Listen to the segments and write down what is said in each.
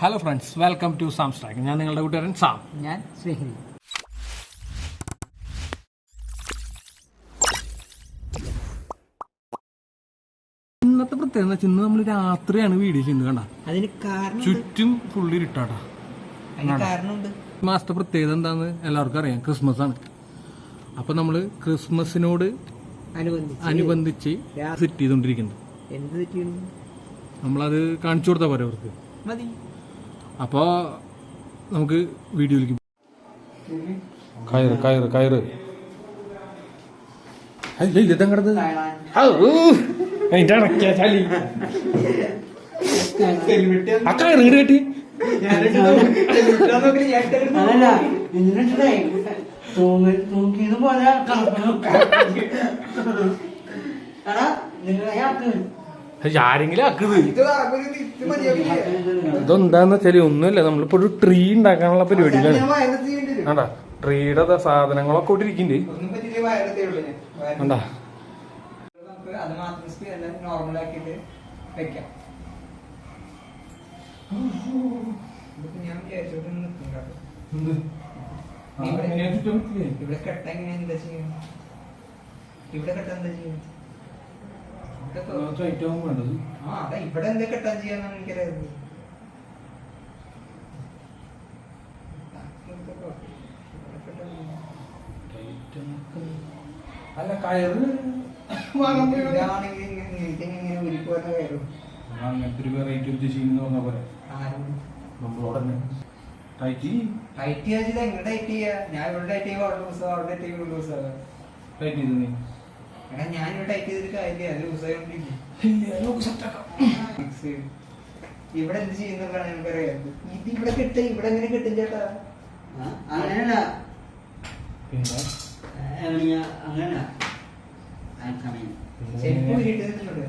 Hello friends, welcome to Sam Strack. ഞാൻ നിങ്ങളുടെ കൂട്ടുകാരൻ സാം. ഞാൻ ശ്രീഹരി. ഇന്നത്തെ പ്രത്യേകത ഇന്ന് നമ്മൾ രാത്രിയാണ് വീഡിയോ ചെയ്യുന്നത്. കണ്ട അതിന് കാരണം ചുറ്റും ഫുള്ളി ഇട്ടാട്ടാ. കാരണമുണ്ട്. മാസത്തെ പ്രത്യേകത എന്താന്ന് എല്ലാവർക്കും അറിയാം, ക്രിസ്മസ് ആണ്. അപ്പൊ നമ്മള് ക്രിസ്മസിനോട് അനുബന്ധിച്ച് സെറ്റ് ചെയ്തോണ്ടിരിക്കുന്നത്. എന്ത് തെറ്റിയാണ്? നമ്മളത് കാണിച്ചു കൊടുത്താ പോരെ അവർക്ക്. മതി. അപ്പൊ നമുക്ക് വീഡിയോയിലേക്ക് കയറ് കയറ് കയറ് ഇതെങ്ങടത് ആ കയറ് ഇങ്ങോട്ട് കെട്ടി ആരെങ്കിലും ആക്കുന്നത്. ഇതെന്താന്ന് വെച്ചാല് ഒന്നുമില്ല, നമ്മളിപ്പോ ഒരു ട്രീ ഉണ്ടാക്കാനുള്ള പരിപാടിയിലാണ്. ആണ്ടാ ട്രീയുടെ സാധനങ്ങളൊക്കെ ഇട്ടിരിക്കുന്നുണ്ട്. ആണ്ടാ ഇവിടെ കെട്ട എങ്ങനെ എന്താ ചെയ്യും? ഇവിടെ കെട്ടാ എന്താ ചെയ്യും? ഇവിടെ എന്താ കെട്ടാൻ ചെയ്യാന്നാണ് എനിക്കറിയാം. അല്ല കയറ് ഇങ്ങനെ ഉരുക്കുവന്ന കയറും. അങ്ങനത്തെ ഒരു വെറൈറ്റി ഒരു ചെയ്യുന്ന പറഞ്ഞ പോലെ നമ്മളോടന്നെ ടൈറ്റ് ചെയ്ത് എങ്ങനെ ടൈറ്റ് ചെയ്യാ? ഞാൻ ഇവിടെ ടൈറ്റ് ചെയ്യുമ്പോ അവിടെ ലൂസാ, അവിടെ ടൈറ്റ് ചെയ്യുമ്പോ ലൂസാ. ടൈറ്റ് ചെയ്ത് നീ എടാ ഞാൻ ഇവിടെ ടൈറ്റ് ചെയ്തിട്ട് കാര്യമില്ല, അത് ലൂസായോണ്ടിരിക്കും. ഇവിടെ എന്ത് ചെയ്യുന്നതാണ് നമുക്കറിയാം. ഇത് ഇവിടെ കെട്ട, ഇവിടെ എങ്ങനെ കെട്ടും ചേട്ടാ? അങ്ങനല്ല, അങ്ങനല്ല ചെരുപ്പ് ഊരിട്ടിട്ടുണ്ട്.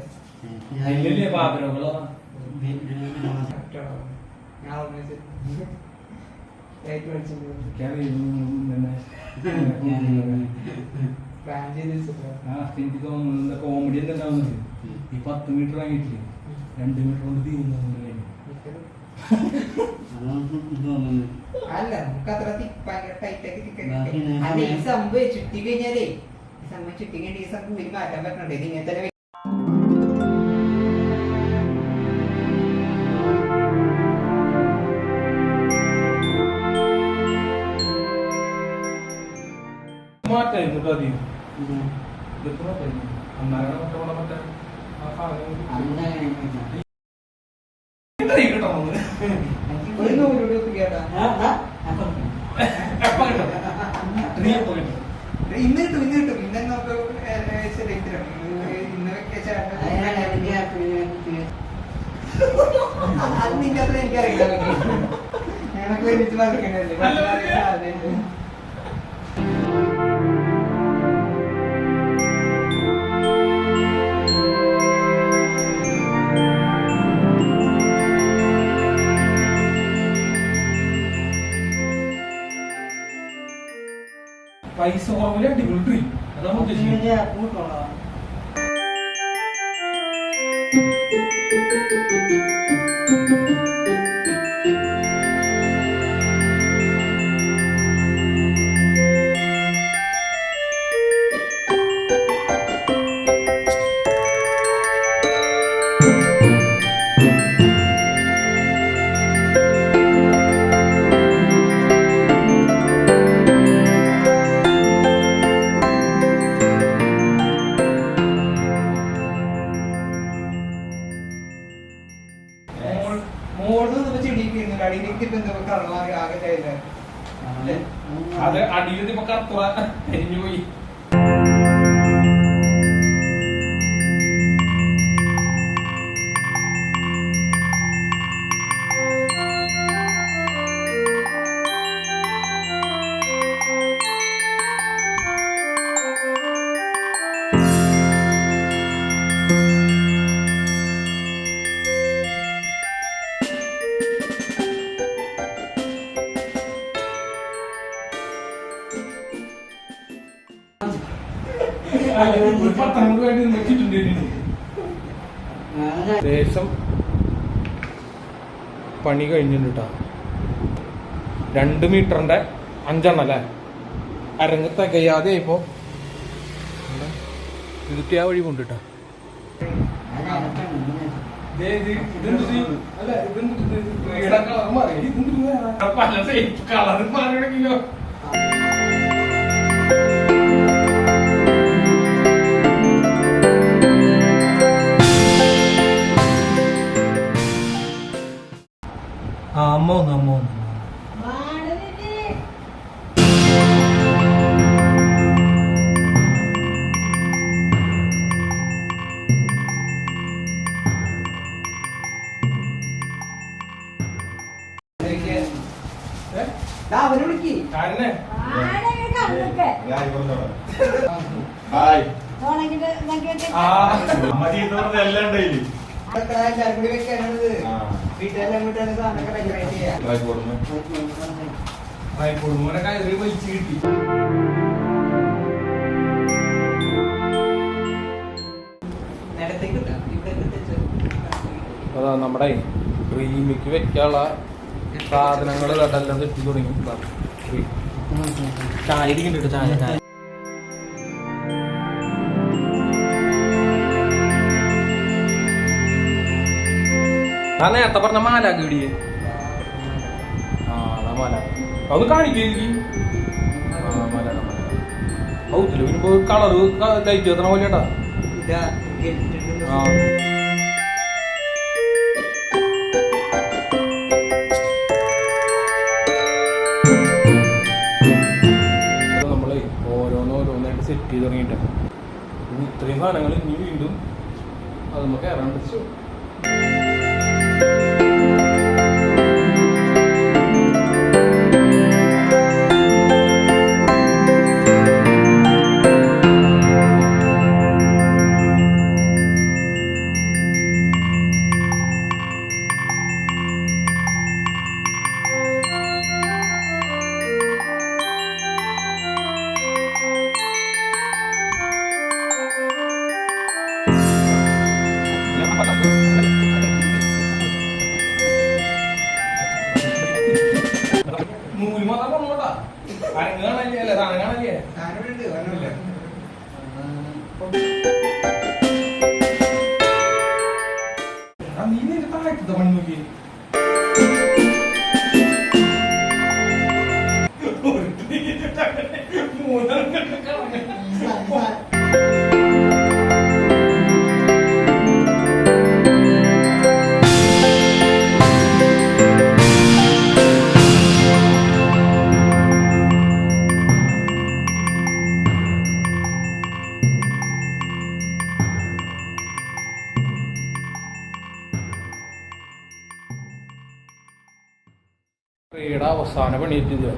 എനിക്ക് തോന്നുന്നത് കോമഡി എന്താ ഉണ്ടാവുന്നത്, ഈ 10 മീറ്റർ വാങ്ങിയിട്ടില്ലേ 2 മീറ്റർ കൊണ്ട് തീരുന്നു. അല്ല നമുക്ക് അത്ര ടൈറ്റാക്കി അല്ല ഈ സംഭവം ചുറ്റി കഴിഞ്ഞാലേ, ഈ സംഭവം ചുറ്റി കഴിഞ്ഞാൽ ഈ സംഭവം ഒരു മാറ്റാൻ പറ്റണുണ്ട്. ഇത് ഇങ്ങനെ തന്നെ മാറ്റായിരുന്നു അധികം. ഒരു നൂറ് കേട്ടാ ഇന്ന് കിട്ടും, ഇന്ന് കിട്ടും. ഇന്ന് നമുക്ക് ശരിയാക്കിത്തരാം. ഇന്ന് അത് നിന്റെ അത്ര എനിക്കറിയില്ല. ഞങ്ങൾക്ക് ഒരുമിച്ച് വർക്കണല്ലേ. പൈസ കുറവില്ല, അടിപൊളി ട്രീ. അതാണ് ഉദ്ദേശിക്കുന്നത്. അത് അടിയിൽ ഇപ്പൊ കത്തുക എരിഞ്ഞു പോയി. പണി കഴിഞ്ഞിട്ടുണ്ട് കേട്ടോ. 2 മീറ്ററിന്റെ 5 അല്ലേ, അരങ്ങ് തികയാതെ ഇപ്പോ ഇതിട്ട് ആ വഴി കൊണ്ടിട്ടാ. കളർ മാറിയോ. അമ്മ ഒന്ന് അവനെ വിളിക്ക്. കാരനെ എല്ലാരും കൂടി വെക്കാനാണിത്. വീട്ടിലെല്ലാം വീട്ടാണ് സാധനമൊക്കെ ഡെക്കറേറ്റ് ചെയ്യാം. കുടുംബനെ കയറി വലിച്ചു കിട്ടി. നേരത്തേക്ക് അതാ നമ്മുടെ ഡ്രീമിക്ക് വെക്കാനുള്ള സാധനങ്ങൾ അതെല്ലാം തെറ്റി തുടങ്ങി. ചായ ഇരിക്കുന്നുണ്ട്, ചായ ചായ. ആ നേരത്തെ പറഞ്ഞ മാലാക്ക് ഇടിയേ. ആ അതാ മാലാക്ക്. അതൊന്ന് കാണിക്കേ. ഔത്തില് വരുമ്പോ കളറ് ലൈറ്റ് എത്തണ പോലെട്ടാ. ആ നമ്മളെ ഓരോന്നോരോന്നായിട്ട് സെറ്റ് ചെയ്ത് തുടങ്ങിയിട്ടാ. ഇത്രയും സാധനങ്ങൾ ഇനി വീണ്ടും അത് നമുക്ക് കയറാൻ പറ്റും. നൂല് മാത്രം കൊണ്ടോട്ടാ. അരങ്ങ് കാണാനില്ലേ? അല്ലേ സാധനം കാണാനില്ലേ? സാധനമുണ്ട്, വരണമില്ല. നീ നിന്റെ താഴത്തെ പണി നോക്കി. അവസാന പണിയെത്തിയത്.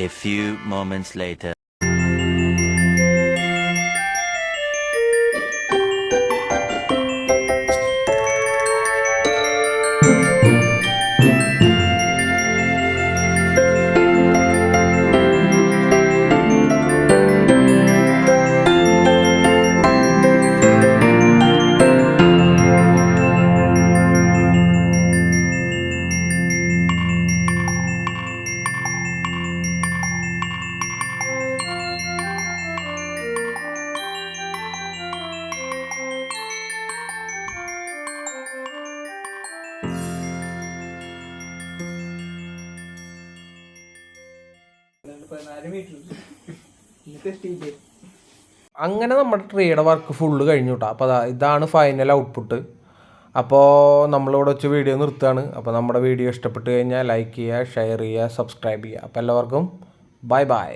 A few moments later. അങ്ങനെ നമ്മുടെ ട്രീയുടെ വർക്ക് ഫുള്ള് കഴിഞ്ഞു കേട്ടോ. അപ്പോൾ ഇതാണ് ഫൈനൽ ഔട്ട്പുട്ട്. അപ്പോൾ നമ്മളിവിടെ വെച്ച് വീഡിയോ നിർത്തുകയാണ്. അപ്പോൾ നമ്മുടെ വീഡിയോ ഇഷ്ടപ്പെട്ട് കഴിഞ്ഞാൽ ലൈക്ക് ചെയ്യുക, ഷെയർ ചെയ്യുക, സബ്സ്ക്രൈബ് ചെയ്യുക. അപ്പോൾ എല്ലാവർക്കും ബൈ ബൈ.